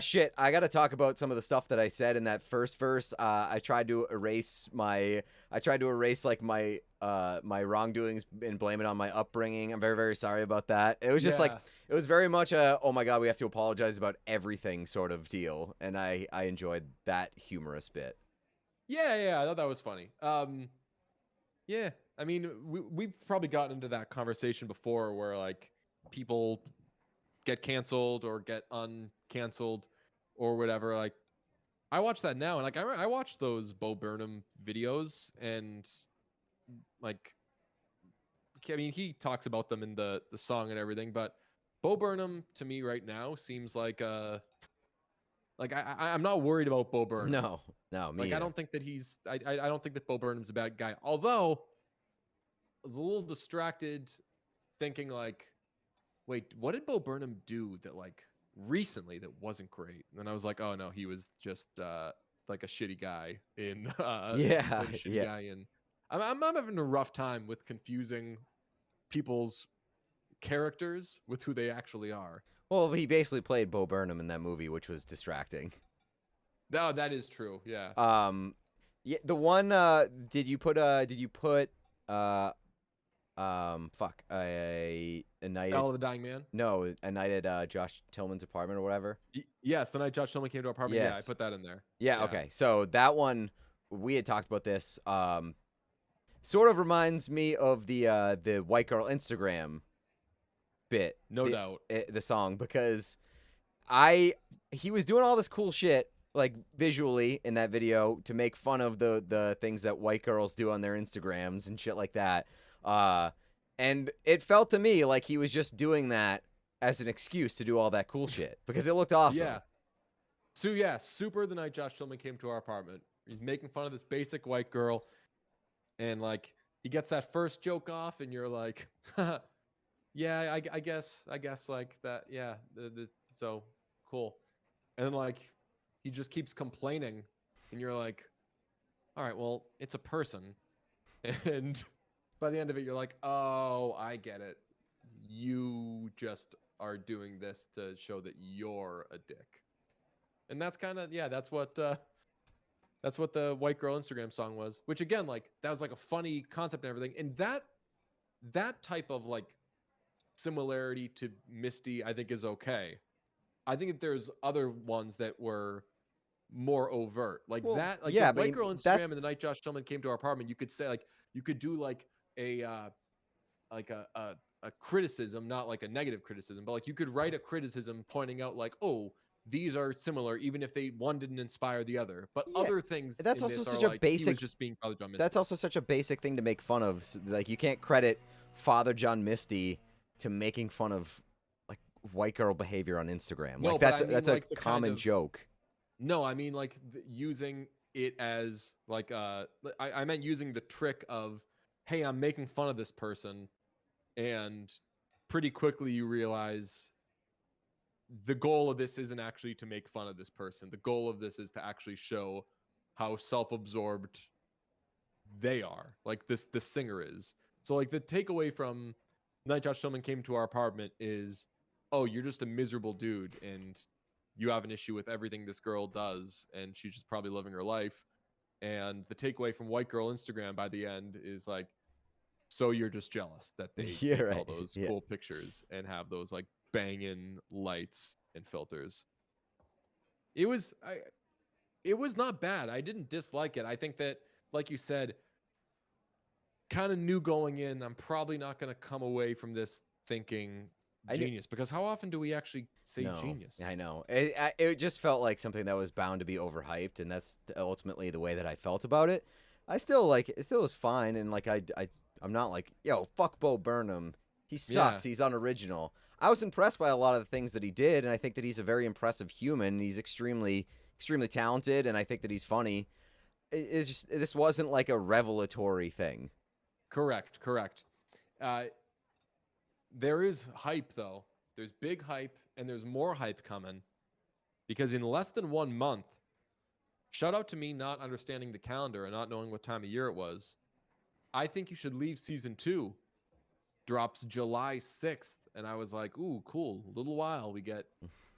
Speaker 1: shit, I got to talk about some of the stuff that I said in that first verse. I tried to erase like my wrongdoings and blame it on my upbringing. I'm very, very sorry about that. It was just like,
Speaker 3: yeah,
Speaker 1: it was very much a, oh my God, we have to apologize about everything sort of deal. And I enjoyed that humorous bit.
Speaker 3: yeah, I thought that was funny. Yeah, I mean, we've probably gotten into that conversation before, where like people get canceled or get uncanceled or whatever. Like, I watch that now, and like I watched those Bo Burnham videos, and like, I mean, he talks about them in the song and everything, but Bo Burnham to me right now seems like I'm not worried about Bo Burnham.
Speaker 1: No, no, me
Speaker 3: Like, I
Speaker 1: either.
Speaker 3: don't think that I don't think that Bo Burnham's a bad guy. Although I was a little distracted thinking like, wait, what did Bo Burnham do that like recently that wasn't great? And then I was like, oh no, he was just like a shitty guy in he
Speaker 1: Yeah,
Speaker 3: played a shitty
Speaker 1: yeah.
Speaker 3: guy in. I'm having a rough time with confusing people's characters with who they actually are.
Speaker 1: Well, he basically played Bo Burnham in that movie, which was distracting.
Speaker 3: No, that is true. Yeah.
Speaker 1: Um, yeah, the one. Did you put uh fuck a night at
Speaker 3: Ballad of the Dying Man.
Speaker 1: no a night at Josh Tillman's apartment or whatever?
Speaker 3: Yes, the night Josh Tillman came to our apartment. Yeah, I
Speaker 1: Yes.
Speaker 3: put that in there.
Speaker 1: Yeah.
Speaker 3: Yeah.
Speaker 1: Okay. So that one we had talked about this. Sort of reminds me of the white girl Instagram bit.
Speaker 3: No doubt.
Speaker 1: The song because I he was doing all this cool shit like visually in that video to make fun of the things that white girls do on their Instagrams and shit like that. Uh and it felt to me like he was just doing that as an excuse to do all that cool shit because it looked awesome.
Speaker 3: Yeah. So yeah, super the night Josh Tillman came to our apartment. He's making fun of this basic white girl, and like he gets that first joke off, and you're like, yeah, I guess like that. Yeah, so cool. And then like he just keeps complaining, and you're like, all right, well, it's a person. And by the end of it, you're like, oh, I get it. You just are doing this to show that you're a dick. And that's kind of, yeah, that's what the white girl Instagram song was, which again, like that was like a funny concept and everything. And that type of like similarity to Misty, I think is okay. I think that there's other ones that were more overt, like
Speaker 1: Well,
Speaker 3: that, like the
Speaker 1: yeah, but
Speaker 3: white girl Instagram
Speaker 1: that's
Speaker 3: and the night Josh Tillman came to our apartment. You could say like you could do a like a criticism, not like a negative criticism, but like you could write a criticism pointing out like, oh, these are similar, even if they one didn't inspire the other. But
Speaker 1: yeah,
Speaker 3: other things
Speaker 1: that's
Speaker 3: in
Speaker 1: also
Speaker 3: this are
Speaker 1: such a
Speaker 3: like he was
Speaker 1: basic
Speaker 3: just being Father John
Speaker 1: that's
Speaker 3: Misty.
Speaker 1: also such a basic thing to make fun of. Like you can't credit Father John Misty to making fun of like white girl behavior on Instagram.
Speaker 3: No,
Speaker 1: Like
Speaker 3: but I
Speaker 1: that's
Speaker 3: mean
Speaker 1: a
Speaker 3: like the kind
Speaker 1: common
Speaker 3: of
Speaker 1: joke.
Speaker 3: no, I mean like using it as like I meant using the trick of, hey, I'm making fun of this person, and pretty quickly you realize the goal of this isn't actually to make fun of this person. The goal of this is to actually show how self-absorbed they are. Like the singer is. So like the takeaway from Night Josh Tillman came to our apartment is, oh, you're just a miserable dude and you have an issue with everything this girl does, and she's just probably living her life. And the takeaway from White Girl Instagram by the end is like, So you're just jealous that they
Speaker 1: Yeah,
Speaker 3: take all
Speaker 1: right.
Speaker 3: those
Speaker 1: Yeah.
Speaker 3: cool pictures and have those like banging lights and filters. It was it was not bad. I didn't dislike it. I think that, like you said, kind of knew going in, I'm probably not going to come away from this thinking
Speaker 1: I knew.
Speaker 3: genius, because how often do we actually say
Speaker 1: No,
Speaker 3: genius?
Speaker 1: I know. It just felt like something that was bound to be overhyped, and that's ultimately the way that I felt about it. I still like it. Still was fine, and like I'm not like, yo, fuck Bo Burnham. He
Speaker 3: Yeah,
Speaker 1: sucks. He's unoriginal. I was impressed by a lot of the things that he did, and I think that he's a very impressive human. He's extremely talented, and I think that he's funny. It's just this wasn't like a revelatory thing.
Speaker 3: correct. Uh, there is hype though. There's big hype, and there's more hype coming, because in less than 1 month, shout out to me not understanding the calendar and not knowing what time of year it was. I think you should leave season 2 drops July 6th. And I was like, ooh, cool. A little while we get.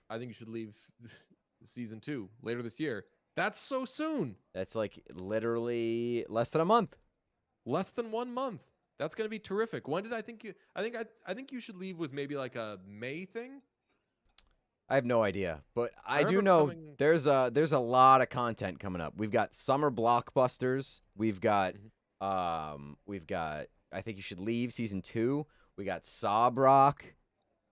Speaker 3: I think you should leave season 2 later this year. That's so soon.
Speaker 1: That's like literally less than a month.
Speaker 3: Less than 1 month. That's going to be terrific. When did I think you? I think you should leave was maybe like a May thing.
Speaker 1: I have no idea, but I do
Speaker 3: remember
Speaker 1: know
Speaker 3: coming.
Speaker 1: there's a lot of content coming up. We've got summer blockbusters. We've got I think you should leave season 2. We got Sob Rock.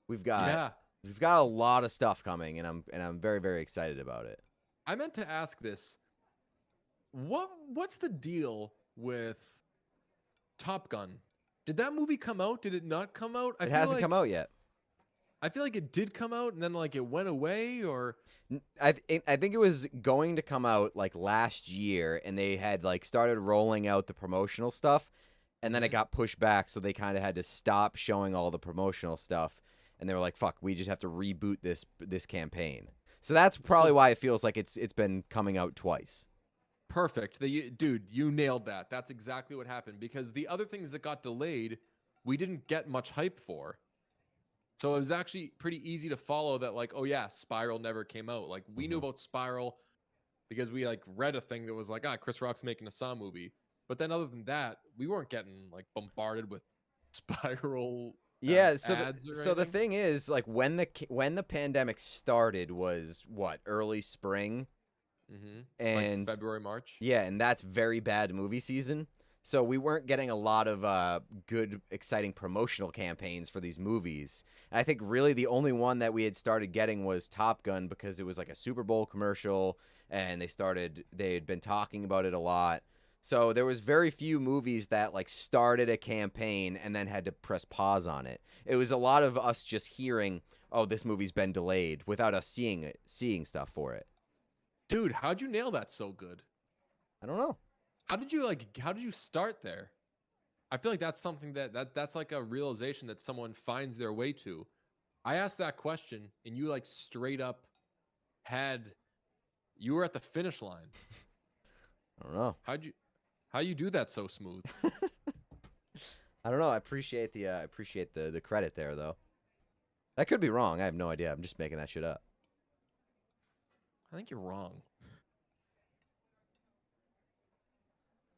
Speaker 1: We've got
Speaker 3: Yeah,
Speaker 1: we've got a lot of stuff coming, and I'm very very excited about it.
Speaker 3: I meant to ask this. What's the deal with Top Gun? Did that movie come out? Did it not come out?
Speaker 1: It hasn't come out yet.
Speaker 3: I feel like it did come out and then like it went away, or
Speaker 1: I think it was going to come out like last year, and they had like started rolling out the promotional stuff, and then it got pushed back, so they kind of had to stop showing all the promotional stuff, and they were like, "Fuck, we just have to reboot this campaign." So that's probably why it feels like it's been coming out twice.
Speaker 3: perfect. Dude, you nailed that. That's exactly what happened, because the other things that got delayed, we didn't get much hype for. So it was actually pretty easy to follow that, like, oh yeah, Spiral never came out. Like we knew about Spiral because we like read a thing that was like, Chris Rock's making a Saw movie. But then other than that, we weren't getting like bombarded with Spiral
Speaker 1: Yeah,
Speaker 3: ads or
Speaker 1: so the
Speaker 3: anything.
Speaker 1: thing is, like when the pandemic started was what, early spring,
Speaker 3: Like
Speaker 1: and
Speaker 3: February, March.
Speaker 1: yeah, and that's very bad movie season. So we weren't getting a lot of good, exciting promotional campaigns for these movies. And I think really the only one that we had started getting was Top Gun, because it was like a Super Bowl commercial, and they had been talking about it a lot. So there was very few movies that like started a campaign and then had to press pause on it. It was a lot of us just hearing, "Oh, this movie's been delayed," without us seeing stuff for it.
Speaker 3: Dude, how'd you nail that so good?
Speaker 1: I don't know.
Speaker 3: How did you start there? I feel like that's something that's like a realization that someone finds their way to. I asked that question and you like straight up you were at the finish line.
Speaker 1: I don't know.
Speaker 3: How you do that so smooth?
Speaker 1: I don't know. I appreciate the credit there, though. That could be wrong. I have no idea. I'm just making that shit up.
Speaker 3: I think you're wrong.